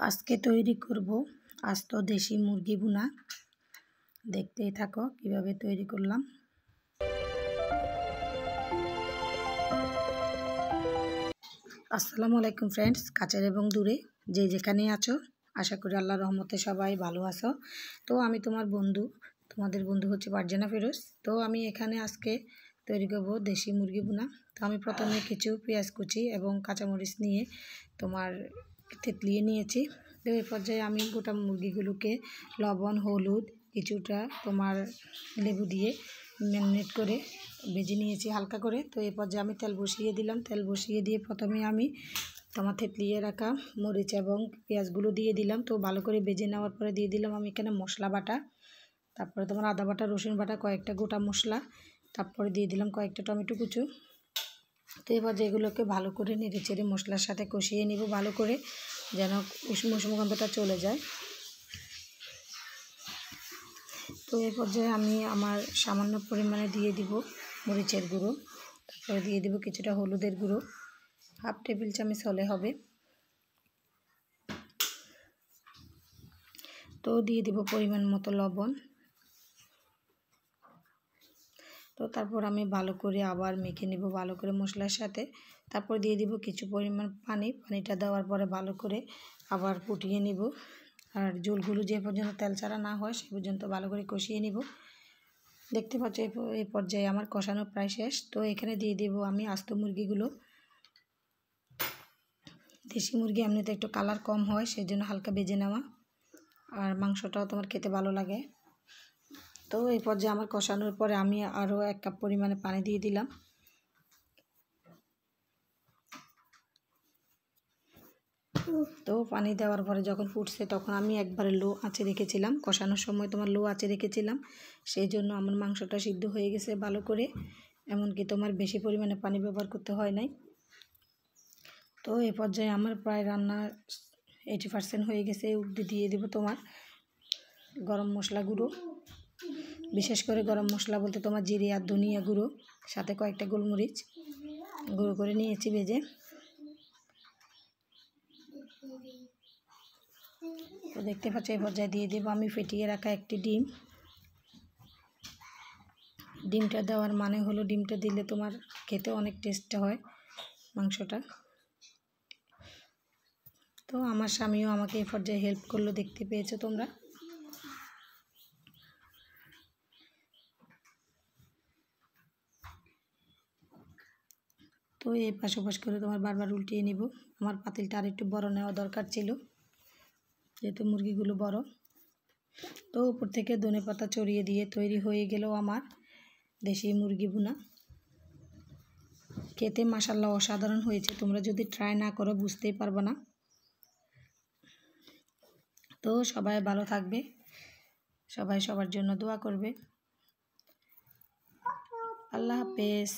আজকে তৈরি করব আস্ত দেশি মুরগি ভুনা। দেখতেই থাকো কিভাবে তৈরি করলাম। আসসালামু আলাইকুম ফ্রেন্ডস, কাছের এবং দূরে যে যেখানে আছো, আশা করি আল্লাহর রহমতে সবাই ভালো আছো। তো আমি তোমাদের বন্ধু হচ্ছে ফারজানা ফিরোজ। তো আমি এখানে আজকে তৈরি করব দেশি মুরগি ভুনা। তো আমি প্রথমে কিছু পেঁয়াজ কুচি এবং কাঁচামরিচ নিয়ে থেতলিয়ে নিয়েছি। তো এই পর্যায়ে আমি গোটা মুরগিগুলোকে লবণ, হলুদ, কিছুটা লেবু দিয়ে ম্যারিনেট করে ভেজে নিয়েছি হালকা করে। তো এই পর্যায়ে আমি তেল বসিয়ে দিলাম। তেল বসিয়ে দিয়ে প্রথমে আমি থেতলিয়ে রাখা মরিচ এবং পেঁয়াজগুলো দিয়ে দিলাম। তো ভালো করে ভেজে নেওয়ার পরে দিয়ে দিলাম আমি এখানে মশলা বাটা, তারপরে আদা বাটা, রসুন বাটা, কয়েকটা গোটা মশলা, তারপরে দিয়ে দিলাম কয়েকটা টমেটো কুচু। তো এবার যেগুলোকে ভালো করে নেড়ে চেড়ে মশলার সাথে কষিয়ে নিব ভালো করে, যেন উষ্ণ গন্ধটা চলে যায়। তো এই পর্যায়ে আমি আমার সামান্য পরিমাণে দিয়ে দিব মরিচের গুঁড়ো, তারপরে দিয়ে দিব কিছুটা হলুদের গুঁড়ো, 1/2 টেবিল চামচ হলে হবে। তো দিয়ে দিব পরিমাণ মতো লবণ। তো তারপর আমি ভালো করে আবার মেখে নিব ভালো করে মশলার সাথে। তারপর দিয়ে দিব কিছু পরিমাণ পানিটা দেওয়ার পরে ভালো করে আবার ফুটিয়ে নিব। আর ঝোলগুলো যে পর্যন্ত তেল ছাড়া না হয় সে পর্যন্ত ভালো করে কষিয়ে নিব। দেখতে পাচ্ছ এই পর্যায়ে আমার কষানো প্রায় শেষ। তো এখানে দিয়ে দেব আমি আস্ত মুরগিগুলো। দেশি মুরগি এমনিতে একটু কালার কম হয়, সেই জন্য হালকা ভেজে নেওয়া, আর মাংসটাও খেতে ভালো লাগে। তো এই পর্যায়ে আমার কষানোর পরে আমি আরও 1 কাপ পরিমাণে পানি দিয়ে দিলাম। তো পানি দেওয়ার পরে যখন ফুটছে তখন আমি একবারে লো আঁচে রেখেছিলাম। কষানোর সময় লো আঁচে রেখেছিলাম, সেই জন্য আমার মাংসটা সিদ্ধ হয়ে গেছে ভালো করে, এমনকি বেশি পরিমাণে পানি ব্যবহার করতে হয় নাই। তো এই পর্যায়ে আমার প্রায় রান্না 80% হয়ে গেছে। দিয়ে দেবো গরম মশলা গুঁড়ো, বিশেষ করে গরম মশলা বলতে জিরে আর ধনিয়া গুঁড়ো, সাথে কয়েকটা গোলমরিচ গুঁড়ো করে নিয়েছি ভেজে। তো দেখতে পাচ্ছ এই পর্যায়ে দিয়ে দেবো আমি ফেটিয়ে রাখা একটি ডিম। ডিমটা দেওয়ার মানে হলো ডিমটা দিলে খেতে অনেক টেস্ট হয় মাংসটা। তো আমার স্বামীও আমাকে এই পর্যায়ে হেল্প করলো, দেখতে পেয়েছো তোমরা। তো এই পাশ ওপাশ করে বারবার উল্টিয়ে নিব। আমার পাতিলটা আর একটু বড় নেওয়া দরকার ছিল, যেহেতু মুরগিগুলো বড়। তো উপর থেকে ধনেপাতা ছড়িয়ে দিয়ে তৈরি হয়ে গেল আমার দেশি মুরগি ভুনা। খেতে মাশাআল্লাহ অসাধারণ হয়েছে, তোমরা যদি ট্রাই না করো বুঝতেই পারবে না। তো সবাই ভালো থাকবে, সবাই সবার জন্য দোয়া করবে। আল্লাহ হাফেজ।